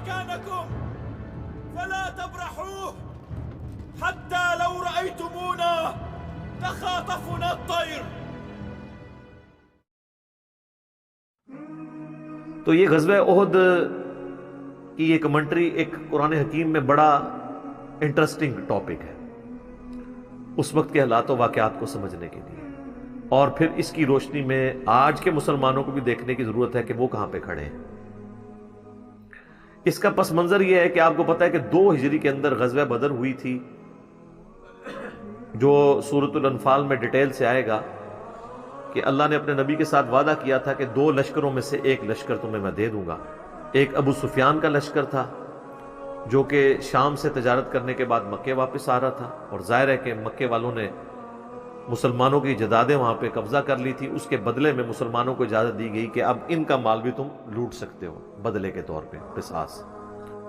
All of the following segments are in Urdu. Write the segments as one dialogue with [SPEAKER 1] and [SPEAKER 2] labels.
[SPEAKER 1] مكانكم فلا تبرحوه حتى لو رأيتمونا تخاطفنا الطير.
[SPEAKER 2] تو یہ غزوہ احد کی یہ کمنٹری ایک قرآن حکیم میں بڑا انٹرسٹنگ ٹاپک ہے اس وقت کے حالات و واقعات کو سمجھنے کے لیے، اور پھر اس کی روشنی میں آج کے مسلمانوں کو بھی دیکھنے کی ضرورت ہے کہ وہ کہاں پہ کھڑے ہیں۔ اس کا پس منظر یہ ہے کہ آپ کو پتہ ہے کہ 2 ہجری کے اندر غزوہ بدر ہوئی تھی، جو سورۃ الانفال میں ڈیٹیل سے آئے گا کہ اللہ نے اپنے نبی کے ساتھ وعدہ کیا تھا کہ 2 لشکروں میں سے ایک لشکر تمہیں میں دے دوں گا۔ ایک ابو سفیان کا لشکر تھا جو کہ شام سے تجارت کرنے کے بعد مکے واپس آ رہا تھا، اور ظاہر ہے کہ مکے والوں نے مسلمانوں کی جدادیں وہاں پہ قبضہ کر لی تھی، اس کے بدلے میں مسلمانوں کو اجازت دی گئی کہ اب ان کا مال بھی تم لوٹ سکتے ہو بدلے کے طور پہ، قصاص۔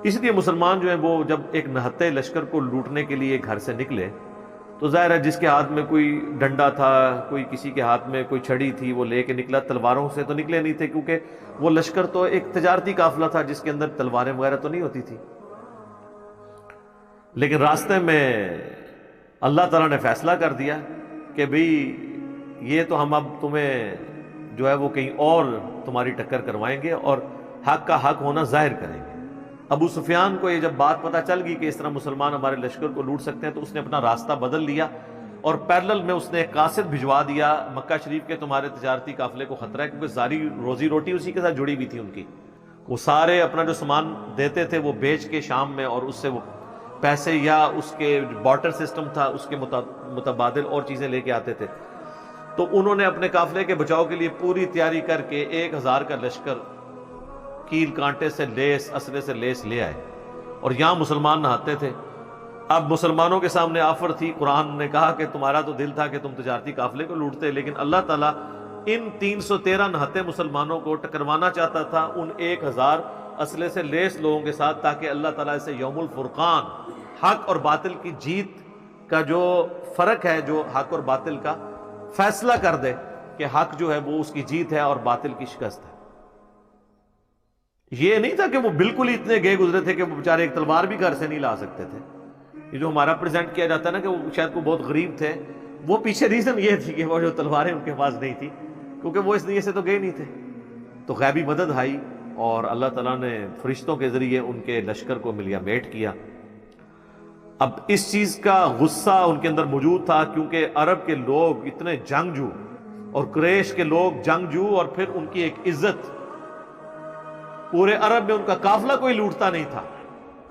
[SPEAKER 2] اس لیے مسلمان جو ہیں وہ جب ایک نہتے لشکر کو لوٹنے کے لیے گھر سے نکلے تو ظاہر ہے جس کے ہاتھ میں کوئی ڈنڈا تھا، کوئی کسی کے ہاتھ میں کوئی چھڑی تھی، وہ لے کے نکلا۔ تلواروں سے تو نکلے نہیں تھے کیونکہ وہ لشکر تو ایک تجارتی قافلہ تھا جس کے اندر تلواریں وغیرہ تو نہیں ہوتی تھی، لیکن راستے میں اللہ تعالیٰ نے فیصلہ کر دیا کہ بھئی یہ تو ہم اب تمہیں جو ہے وہ کہیں اور تمہاری ٹکر کروائیں گے اور حق کا حق ہونا ظاہر کریں گے۔ ابو سفیان کو یہ جب بات پتہ چل گئی کہ اس طرح مسلمان ہمارے لشکر کو لوٹ سکتے ہیں تو اس نے اپنا راستہ بدل لیا، اور پیرلل میں اس نے ایک قاصد بھجوا دیا مکہ شریف کے تمہارے تجارتی قافلے کو خطرہ ہے، کیونکہ ساری روزی روٹی اسی کے ساتھ جڑی ہوئی تھی ان کی۔ وہ سارے اپنا جو سامان دیتے تھے وہ بیچ کے شام میں، اور اس سے وہ پیسے یا اس کے بارٹر سسٹم تھا اس کے متبادل اور چیزیں لے کے آتے تھے۔ تو انہوں نے اپنے قافلے کے بچاؤ کے لیے پوری تیاری کر کے 1000 کا لشکر کیل کانٹے سے لیس، اسلحے سے لیس لے آئے، اور یہاں مسلمان نہاتے تھے۔ اب مسلمانوں کے سامنے آفر تھی، قرآن نے کہا کہ تمہارا تو دل تھا کہ تم تجارتی قافلے کو لوٹتے، لیکن اللہ تعالیٰ ان 313 نہتے مسلمانوں کو ٹکروانا چاہتا تھا ان 1000 اسلحے سے لیس لوگوں کے ساتھ، تاکہ اللہ تعالیٰ اسے یوم الفرقان، حق اور باطل کی جیت کا جو فرق ہے، جو حق اور باطل کا فیصلہ کر دے کہ حق جو ہے وہ اس کی جیت ہے اور باطل کی شکست ہے۔ یہ نہیں تھا کہ وہ بالکل ہی اتنے گئے گزرے تھے کہ وہ بیچارے ایک تلوار بھی گھر سے نہیں لا سکتے تھے۔ یہ جو ہمارا پریزنٹ کیا جاتا ہے نا کہ وہ شاید کو بہت غریب تھے، وہ پیچھے ریزن یہ تھی کہ وہ جو تلواریں ان کے پاس نہیں تھی، کیونکہ وہ اس نیت سے تو گئے نہیں تھے۔ تو غیبی مدد آئی اور اللہ تعالیٰ نے فرشتوں کے ذریعے ان کے لشکر کو ملیا میٹ کیا۔ اب اس چیز کا غصہ ان کے اندر موجود تھا، کیونکہ عرب کے لوگ اتنے جنگجو اور قریش کے لوگ جنگجو، اور پھر ان کی ایک عزت، پورے عرب میں ان کا قافلہ کوئی لوٹتا نہیں تھا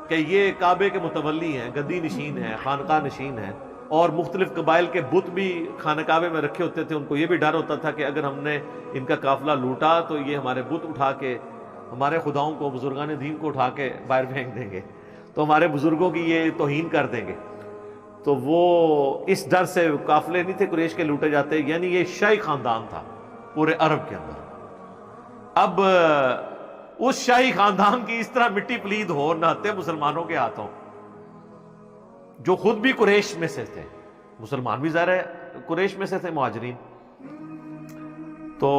[SPEAKER 2] کہ یہ کعبے کے متولی ہیں، گدی نشین ہیں، خانقاہ نشین ہیں، اور مختلف قبائل کے بت بھی خانہ کعبے میں رکھے ہوتے تھے۔ ان کو یہ بھی ڈر ہوتا تھا کہ اگر ہم نے ان کا قافلہ لوٹا تو یہ ہمارے بت اٹھا کے ہمارے خداؤں کو، بزرگان دین کو اٹھا کے باہر پھینک دیں گے، تو ہمارے بزرگوں کی یہ توہین کر دیں گے۔ تو وہ اس ڈر سے قافلے نہیں تھے قریش کے لوٹے جاتے، یعنی یہ شاہی خاندان تھا پورے عرب کے اندر۔ اب اس شاہی خاندان کی اس طرح مٹی پلید ہو نہتے مسلمانوں کے ہاتھوں، جو خود بھی قریش میں سے تھے، مسلمان بھی ظاہر ہے قریش میں سے تھے، مہاجرین، تو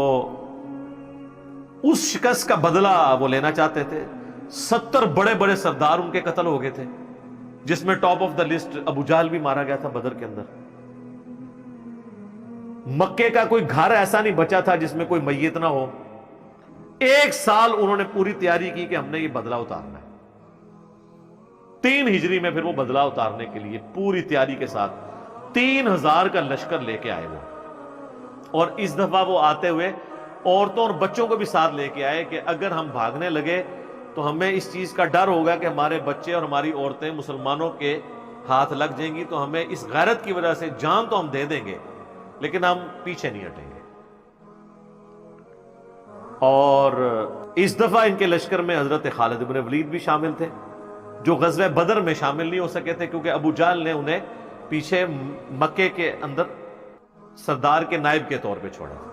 [SPEAKER 2] اس شکست کا بدلہ وہ لینا چاہتے تھے۔ 70 بڑے بڑے سردار ان کے قتل ہو گئے تھے، جس میں ٹاپ آف دا لسٹ ابو جہل بھی مارا گیا تھا بدر کے اندر۔ مکے کا کوئی گھر ایسا نہیں بچا تھا جس میں کوئی میت نہ ہو۔ 1 سال انہوں نے پوری تیاری کی کہ ہم نے یہ بدلہ اتارنا ہے۔ 3 ہجری میں پھر وہ بدلہ اتارنے کے لیے پوری تیاری کے ساتھ 3000 کا لشکر لے کے آئے وہ، اور اس دفعہ وہ آتے ہوئے عورتوں اور بچوں کو بھی ساتھ لے کے آئے کہ اگر ہم بھاگنے لگے تو ہمیں اس چیز کا ڈر ہوگا کہ ہمارے بچے اور ہماری عورتیں مسلمانوں کے ہاتھ لگ جائیں گی، تو ہمیں اس غیرت کی وجہ سے جان تو ہم دے دیں گے لیکن ہم پیچھے نہیں ہٹیں گے۔ اور اس دفعہ ان کے لشکر میں حضرت خالد بن ولید بھی شامل تھے، جو غزوہ بدر میں شامل نہیں ہو سکے تھے کیونکہ ابو جہل نے انہیں پیچھے مکے کے اندر سردار کے نائب کے طور پہ چھوڑا تھا،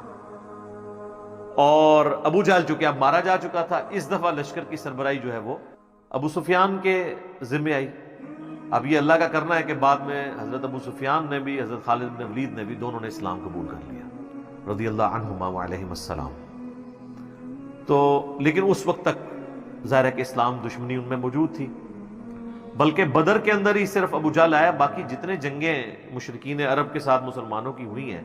[SPEAKER 2] اور ابو جہل چونکہ اب مارا جا چکا تھا، اس دفعہ لشکر کی سربراہی جو ہے وہ ابو سفیان کے ذمہ آئی۔ اب یہ اللہ کا کرنا ہے کہ بعد میں حضرت ابو سفیان نے بھی، حضرت خالد بن ولید نے بھی، دونوں نے اسلام قبول کر لیا رضی اللہ عنہما وعلیہم السلام۔ تو لیکن اس وقت تک ظاہر ہے کہ اسلام دشمنی ان میں موجود تھی، بلکہ بدر کے اندر ہی صرف ابو جہل آیا، باقی جتنے جنگیں مشرکین عرب کے ساتھ مسلمانوں کی ہوئی ہیں،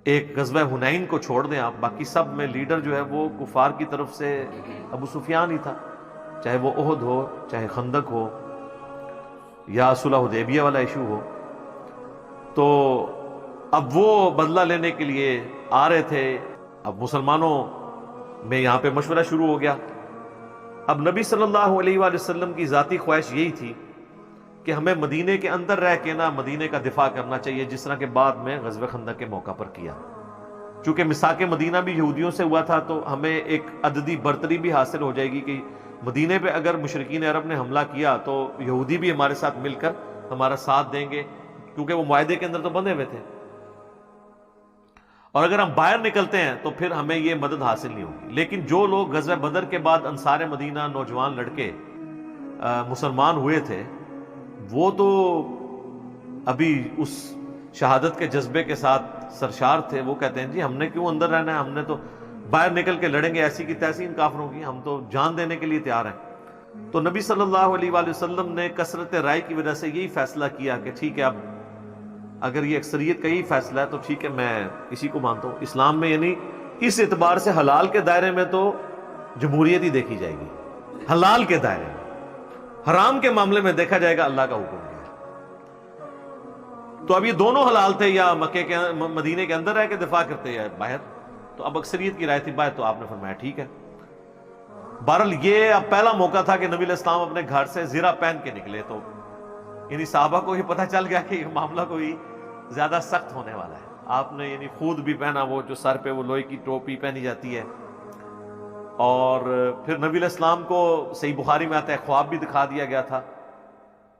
[SPEAKER 2] ایک غزوہ حنین کو چھوڑ دیں آپ، باقی سب میں لیڈر جو ہے وہ کفار کی طرف سے ابو سفیان ہی تھا، چاہے وہ احد ہو، چاہے خندق ہو، یا صلح حدیبیہ والا ایشو ہو۔ تو اب وہ بدلہ لینے کے لیے آ رہے تھے۔ اب مسلمانوں میں یہاں پہ مشورہ شروع ہو گیا۔ اب نبی صلی اللہ علیہ وآلہ وسلم کی ذاتی خواہش یہی تھی کہ ہمیں مدینے کے اندر رہ کے نا مدینے کا دفاع کرنا چاہیے، جس طرح کہ بعد میں غزوہ خندق کے موقع پر کیا۔ چونکہ مساق مدینہ بھی یہودیوں سے ہوا تھا، تو ہمیں ایک عددی برتری بھی حاصل ہو جائے گی کہ مدینے پہ اگر مشرکین عرب نے حملہ کیا تو یہودی بھی ہمارے ساتھ مل کر ہمارا ساتھ دیں گے، کیونکہ وہ معاہدے کے اندر تو بندھے ہوئے تھے، اور اگر ہم باہر نکلتے ہیں تو پھر ہمیں یہ مدد حاصل نہیں ہوگی۔ لیکن جو لوگ غزوہ بدر کے بعد انصار مدینہ نوجوان لڑکے مسلمان ہوئے تھے، وہ تو ابھی اس شہادت کے جذبے کے ساتھ سرشار تھے۔ وہ کہتے ہیں جی ہم نے کیوں اندر رہنا ہے، ہم نے تو باہر نکل کے لڑیں گے ایسی کی تیسی ان کافروں کی، ہم تو جان دینے کے لیے تیار ہیں۔ تو نبی صلی اللہ علیہ وآلہ وسلم نے کثرت رائے کی وجہ سے یہی فیصلہ کیا کہ ٹھیک ہے، اب اگر یہ اکثریت کا یہی فیصلہ ہے تو ٹھیک ہے، میں اسی کو مانتا ہوں۔ اسلام میں یعنی اس اعتبار سے حلال کے دائرے میں تو جمہوریت ہی دیکھی جائے گی، حلال کے دائرے میں، حرام کے معاملے میں دیکھا جائے گا اللہ کا حکم کیا ہے۔ تو اب یہ دونوں حلال تھے، یا مکے کے مدینے کے اندر رہ کے دفاع کرتے یا باہر، تو اب اکثریت کی رائے تھی باہر، تو آپ نے فرمایا ٹھیک ہے۔ بہرحال یہ اب پہلا موقع تھا کہ نبی علیہ السلام اپنے گھر سے زرہ پہن کے نکلے، تو یعنی صحابہ کو یہ پتہ چل گیا کہ یہ معاملہ کوئی زیادہ سخت ہونے والا ہے۔ آپ نے یعنی خود بھی پہنا، وہ جو سر پہ وہ لوہے کی ٹوپی پہنی جاتی ہے، اور پھر نبی علیہ السلام کو صحیح بخاری میں آتا ہے خواب بھی دکھا دیا گیا تھا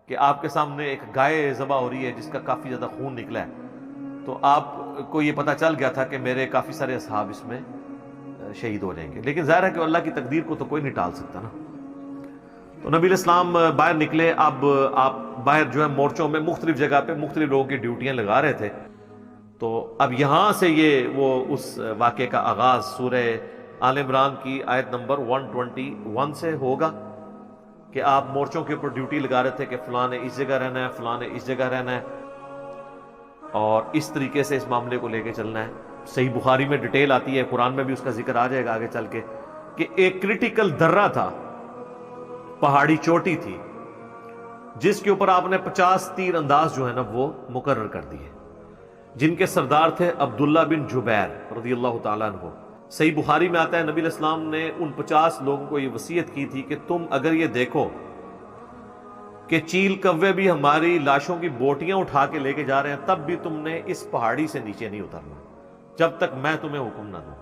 [SPEAKER 2] کہ آپ کے سامنے ایک گائے ذبح ہو رہی ہے جس کا کافی زیادہ خون نکلا ہے، تو آپ کو یہ پتہ چل گیا تھا کہ میرے کافی سارے اصحاب اس میں شہید ہو جائیں گے۔ لیکن ظاہر ہے کہ اللہ کی تقدیر کو تو کوئی نہیں ٹال سکتا نا۔ تو نبی علیہ السلام باہر نکلے۔ اب آپ باہر جو ہے مورچوں میں مختلف جگہ پہ مختلف لوگوں کی ڈیوٹیاں لگا رہے تھے۔ تو اب یہاں سے یہ وہ اس واقعے کا آغاز سورہ آل عمران کی آیت نمبر 121 سے ہوگا کہ آپ مورچوں کے اوپر ڈیوٹی لگا رہے تھے کہ فلاں نے اس جگہ رہنا ہے، فلاں نے اس جگہ رہنا ہے، اور اس طریقے سے اس معاملے کو لے کے چلنا ہے۔ صحیح بخاری میں ڈیٹیل آتی ہے، قرآن میں بھی اس کا ذکر آ جائے گا آگے چل کے، کہ ایک کرٹیکل درہ تھا، پہاڑی چوٹی تھی، جس کے اوپر آپ نے 50 تیر انداز جو ہے نا وہ مقرر کر دیے، جن کے سردار تھے عبداللہ بن جبیر رضی اللہ تعالیٰ عنہ۔ صحیح بخاری میں آتا ہے نبی علیہ السلام نے ان 50 لوگوں کو یہ وصیت کی تھی کہ تم اگر یہ دیکھو کہ چیل کوے بھی ہماری لاشوں کی بوٹیاں اٹھا کے لے کے جا رہے ہیں، تب بھی تم نے اس پہاڑی سے نیچے نہیں اترنا جب تک میں تمہیں حکم نہ دوں۔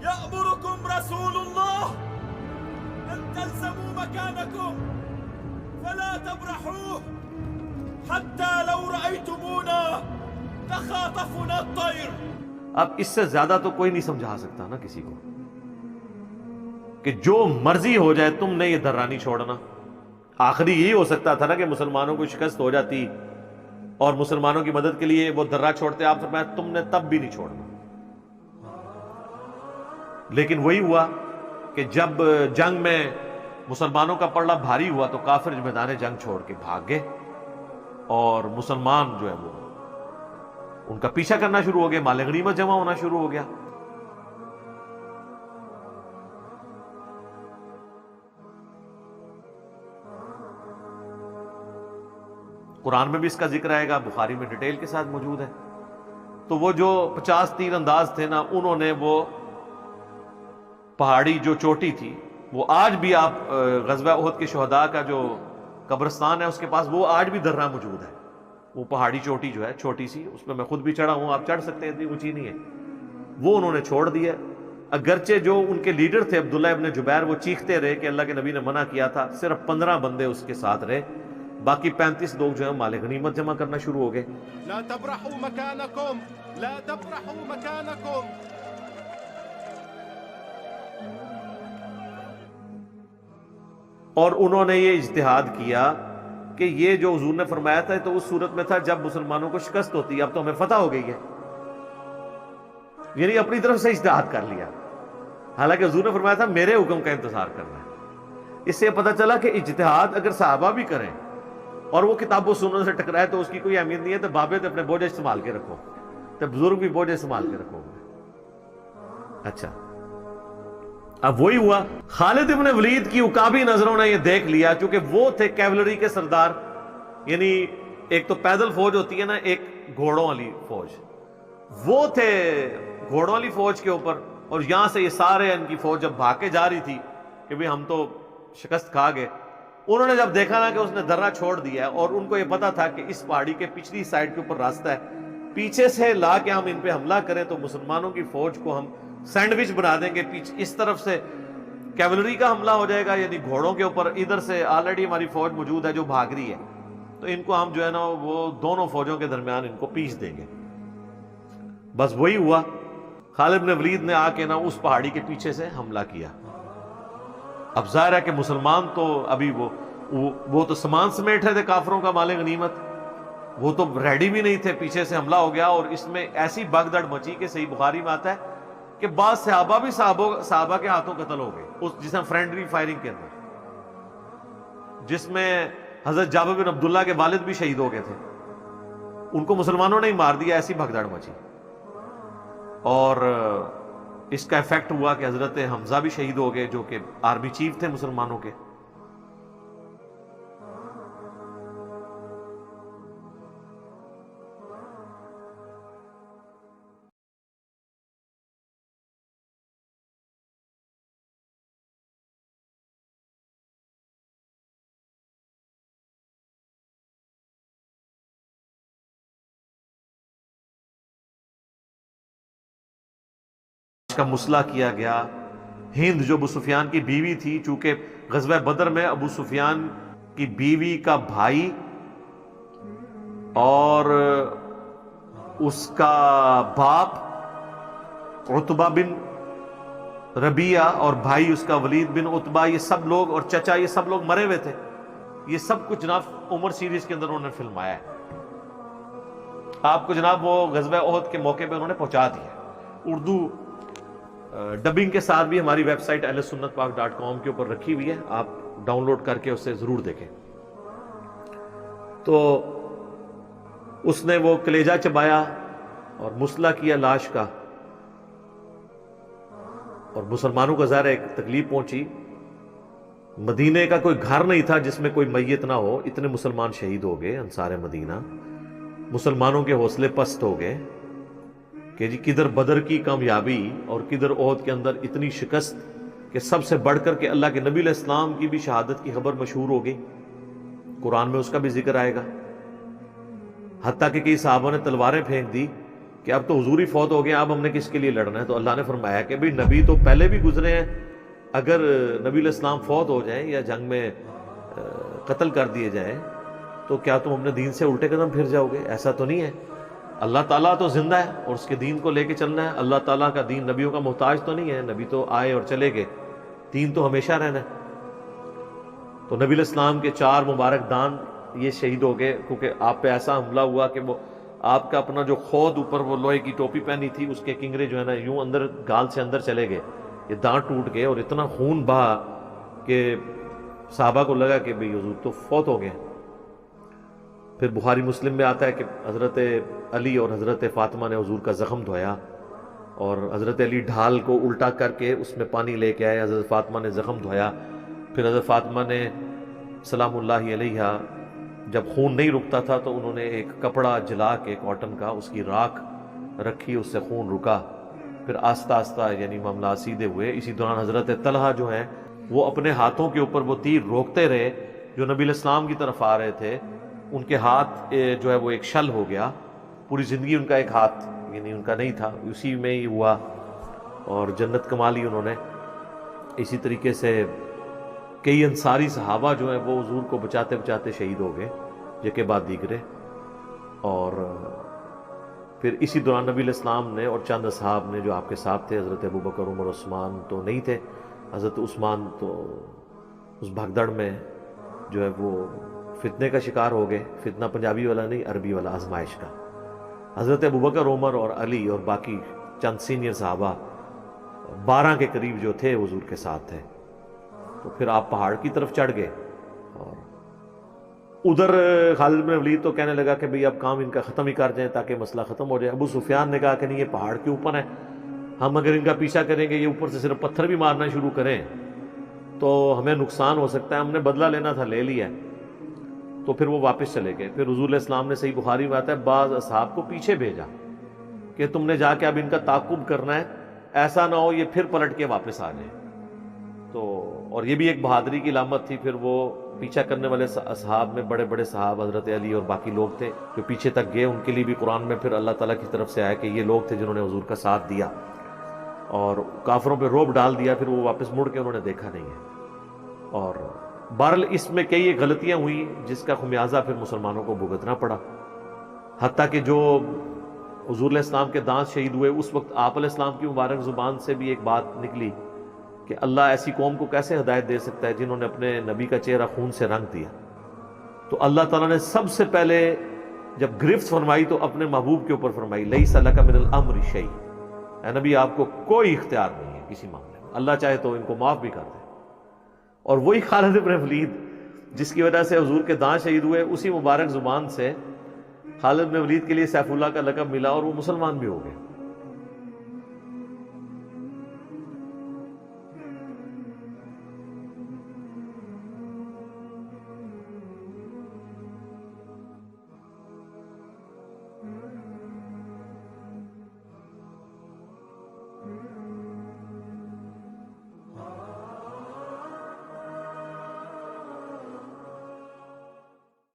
[SPEAKER 1] يأمركم رسول الله أن تلزموا مكانكم فلا تبرحوه حتى لو رأيتمونا تخاطفنا الطير۔
[SPEAKER 2] اب اس سے زیادہ تو کوئی نہیں سمجھا سکتا نا کسی کو کہ جو مرضی ہو جائے تم نے یہ درہ نہیں چھوڑنا۔ آخری یہی ہو سکتا تھا نا کہ مسلمانوں کو شکست ہو جاتی اور مسلمانوں کی مدد کے لیے وہ درہ چھوڑتے، آپ فرمایا تم نے تب بھی نہیں چھوڑنا۔ لیکن وہی ہوا کہ جب جنگ میں مسلمانوں کا پلڑا بھاری ہوا تو کافر میدان جنگ چھوڑ کے بھاگ گئے، اور مسلمان جو ہے وہ ان کا پیچھا کرنا شروع ہو گئے، مال غنیمت جمع ہونا شروع ہو گیا۔ قرآن میں بھی اس کا ذکر آئے گا، بخاری میں ڈیٹیل کے ساتھ موجود ہے۔ تو وہ جو 50 تیر انداز تھے نا، انہوں نے وہ پہاڑی جو چوٹی تھی، وہ آج بھی آپ غزوہ احد کے شہداء کا جو قبرستان ہے اس کے پاس وہ آج بھی درہ موجود ہے۔ وہ پہاڑی چوٹی جو ہے چھوٹی سی، اس پہ میں خود بھی چڑھا ہوں، آپ چڑھ سکتے ہیں، اتنی اونچی نہیں ہے، وہ انہوں نے چھوڑ دی ہے۔ اگرچہ جو ان کے لیڈر تھے عبداللہ ابن جبیر، وہ چیختے رہے کہ اللہ کے نبی نے منع کیا تھا، صرف 15 بندے اس کے ساتھ رہے، باقی 35 لوگ جو ہے مال غنیمت جمع کرنا شروع ہو گئے۔
[SPEAKER 3] لا تبرحوا مكانكم لا تبرحوا مكانكم۔
[SPEAKER 2] اور انہوں نے یہ اجتہاد کیا کہ یہ جو حضور نے فرمایا تھا تو اس صورت میں تھا جب مسلمانوں کو شکست ہوتی ہے، اب تو ہمیں فتح ہو گئی ہے، یعنی اپنی طرف سے اجتہاد کر لیا حالانکہ حضور نے فرمایا تھا میرے حکم کا انتظار کرنا ہے۔ اس سے پتہ چلا کہ اجتہاد اگر صحابہ بھی کریں اور وہ کتاب و سنت سے ٹکرائے تو اس کی کوئی اہمیت نہیں ہے، تو بابے تو اپنے بوجھ استعمال کے رکھو، تو بزرگ بھی بوجھ استعمال کے رکھو گے۔ اچھا، اب وہی ہوا، خالد ابن ولید کی عقابی نظروں نے یہ دیکھ لیا، چونکہ وہ تھے کیولری کے سردار، یعنی ایک تو پیدل فوج ہوتی ہے نا، ایک گھوڑوں والی فوج، وہ تھے گھوڑوں والی فوج کے اوپر، اور یہاں سے یہ سارے ان کی فوج جب بھاگ کے جا رہی تھی کہ بھی ہم تو شکست کھا گئے، انہوں نے جب دیکھا نا کہ اس نے درہ چھوڑ دیا ہے، اور ان کو یہ پتا تھا کہ اس پہاڑی کے پچھلی سائڈ کے اوپر راستہ ہے، پیچھے سے لا کے ہم ان پہ حملہ کریں تو مسلمانوں کی فوج کو ہم سینڈوچ بنا دیں گے، پیچھے اس طرف سے کیولری کا حملہ ہو جائے گا یعنی گھوڑوں کے اوپر، ادھر سے آلریڈی ہماری فوج موجود ہے جو بھاگ رہی ہے، تو ان کو ہم جو ہے نا وہ دونوں فوجوں کے درمیان ان کو پیس دیں گے۔ بس وہی ہوا، خالد بن ولید نے آ کے نا اس پہاڑی کے پیچھے سے حملہ کیا۔ اب ظاہر ہے کہ مسلمان تو ابھی وہ تو سامان سمیٹ رہے تھے کافروں کا مال غنیمت، وہ تو ریڈی بھی نہیں تھے، پیچھے سے حملہ ہو گیا، اور اس میں ایسی بھگدڑ مچی کہ صحیح بخاری میں آتا ہے کہ بعض صحابہ بھی صحابہ کے ہاتھوں قتل ہو گئے، اس جس میں فرینڈلی فائرنگ کے اندر، جس میں حضرت جابر بن عبداللہ کے والد بھی شہید ہو گئے تھے، ان کو مسلمانوں نے ہی مار دیا، ایسی بھگدڑ مچی۔ اور اس کا ایفیکٹ ہوا کہ حضرت حمزہ بھی شہید ہو گئے جو کہ آرمی چیف تھے مسلمانوں کے۔ کا مسئلہ کیا گیا، ہند جو ابو سفیان کی بیوی تھی، چونکہ غزوہ بدر میں ابو سفیان کی بیوی کا بھائی اور اس کا باپ عتبہ بن ربیعہ اور بھائی اس کا ولید بن عتبہ، یہ سب لوگ، اور چچا، یہ سب لوگ مرے ہوئے تھے۔ یہ سب کچھ جناب عمر سیریز کے اندر انہوں نے فلمایا ہے، آپ کو جناب وہ غزوہ احد کے موقع پہ انہوں نے پہنچا دیا۔ اردو ڈبنگ کے ساتھ بھی ہماری ویب سائٹ ahlsunnatpak.com کے اوپر رکھی ہوئی ہے، آپ ڈاؤن لوڈ کر کے اسے ضرور دیکھیں۔ تو اس نے وہ کلیجہ چبایا اور مسئلہ کیا لاش کا، اور مسلمانوں کو ظاہر ایک تکلیف پہنچی، مدینے کا کوئی گھر نہیں تھا جس میں کوئی میت نہ ہو، اتنے مسلمان شہید ہو گئے انصار مدینہ، مسلمانوں کے حوصلے پست ہو گئے کہ جی کدھر بدر کی کامیابی اور کدھر احد کے اندر اتنی شکست، کہ سب سے بڑھ کر کے اللہ کے نبی علیہ السلام کی بھی شہادت کی خبر مشہور ہو گئی، قرآن میں اس کا بھی ذکر آئے گا، حتیٰ کہ کئی صحابہ نے تلواریں پھینک دی کہ اب تو حضور ہی فوت ہو گئے، اب ہم نے کس کے لیے لڑنا ہے؟ تو اللہ نے فرمایا کہ بھئی نبی تو پہلے بھی گزرے ہیں، اگر نبی علیہ السلام فوت ہو جائیں یا جنگ میں قتل کر دیے جائیں تو کیا تم اپنے دین سے الٹے قدم پھر جاؤ گے؟ ایسا تو نہیں ہے، اللہ تعالیٰ تو زندہ ہے اور اس کے دین کو لے کے چلنا ہے، اللہ تعالیٰ کا دین نبیوں کا محتاج تو نہیں ہے، نبی تو آئے اور چلے گئے، دین تو ہمیشہ رہنا ہے۔ تو نبی علیہ السلام کے 4 مبارک دان یہ شہید ہو گئے، کیونکہ آپ پہ ایسا حملہ ہوا کہ وہ آپ کا اپنا جو خود اوپر وہ لوہے کی ٹوپی پہنی تھی اس کے کنگرے جو ہے نا یوں اندر گال سے اندر چلے گئے، یہ دانت ٹوٹ گئے، اور اتنا خون بہا کہ صحابہ کو لگا کہ بھئی حضور تو فوت ہو گئے۔ پھر بخاری مسلم میں آتا ہے کہ حضرت علی اور حضرت فاطمہ نے حضور کا زخم دھویا، اور حضرت علی ڈھال کو الٹا کر کے اس میں پانی لے کے آئے، حضرت فاطمہ نے زخم دھویا، پھر حضرت فاطمہ نے سلام اللہ علیہا جب خون نہیں رکتا تھا تو انہوں نے ایک کپڑا جلا کے کاٹن کا اس کی راکھ رکھی، اس سے خون رکا، پھر آہستہ آہستہ یعنی معاملات سیدھے ہوئے۔ اسی دوران حضرت طلحہ جو ہیں وہ اپنے ہاتھوں کے اوپر وہ تیر روکتے رہے جو نبی علیہ السلام کی طرف آ رہے تھے، ان کے ہاتھ جو ہے وہ ایک شل ہو گیا، پوری زندگی ان کا ایک ہاتھ یعنی ان کا نہیں تھا، اسی میں ہی ہوا اور جنت کما لی انہوں نے۔ اسی طریقے سے کئی انصاری صحابہ جو ہیں وہ حضور کو بچاتے بچاتے شہید ہو گئے، یکے بعد دیگرے۔ اور پھر اسی دوران نبی علیہ السلام نے اور چند اصحاب نے جو آپ کے ساتھ تھے، حضرت ابوبکر، عمر، عثمان تو نہیں تھے، حضرت عثمان تو اس بھگدڑ میں جو ہے وہ فتنے کا شکار ہو گئے، فتنہ پنجابی والا نہیں، عربی والا، آزمائش کا۔ حضرت ابوبکر، عمر اور علی اور باقی چند سینئر صحابہ 12 کے قریب جو تھے حضور کے ساتھ تھے. تو پھر آپ پہاڑ کی طرف چڑھ گئے، اور ادھر خالد بن ولید تو کہنے لگا کہ بھئی اب کام ان کا ختم ہی کر جائیں تاکہ مسئلہ ختم ہو جائے. ابو سفیان نے کہا کہ نہیں، یہ پہاڑ کے اوپر ہے، ہم اگر ان کا پیچھا کریں گے، یہ اوپر سے صرف پتھر بھی مارنا شروع کریں تو ہمیں نقصان ہو سکتا ہے، ہم نے بدلہ لینا تھا، لے لیا. تو پھر وہ واپس چلے گئے. پھر حضور علیہ السلام نے، صحیح بخاری میں آتا ہے، بعض اصحاب کو پیچھے بھیجا کہ تم نے جا کے اب ان کا تعاقب کرنا ہے، ایسا نہ ہو یہ پھر پلٹ کے واپس آ جائیں. تو اور یہ بھی ایک بہادری کی علامت تھی. پھر وہ پیچھا کرنے والے اصحاب میں بڑے بڑے صحاب حضرت علی اور باقی لوگ تھے جو پیچھے تک گئے. ان کے لیے بھی قرآن میں پھر اللہ تعالیٰ کی طرف سے آیا کہ یہ لوگ تھے جنہوں نے حضور کا ساتھ دیا اور کافروں پہ رعب ڈال دیا. پھر وہ واپس مڑ کے انہوں نے دیکھا نہیں ہے. اور بہرحال اس میں کئی غلطیاں ہوئی جس کا خمیازہ پھر مسلمانوں کو بھگتنا پڑا. حتیٰ کہ جو حضور علیہ السلام کے دانت شہید ہوئے، اس وقت آپ علیہ السلام کی مبارک زبان سے بھی ایک بات نکلی کہ اللہ ایسی قوم کو کیسے ہدایت دے سکتا ہے جنہوں نے اپنے نبی کا چہرہ خون سے رنگ دیا. تو اللہ تعالیٰ نے سب سے پہلے جب گرفت فرمائی تو اپنے محبوب کے اوپر فرمائی، لیس لک من الامر شیء، اے نبی آپ کو کوئی اختیار نہیں ہے کسی معاملے میں، اللہ چاہے تو ان کو معاف بھی کر دے. اور وہی خالد بن ولید جس کی وجہ سے حضور کے دانت شہید ہوئے، اسی مبارک زبان سے خالد بن ولید کے لیے سیف اللہ کا لقب ملا اور وہ مسلمان بھی ہو گئے.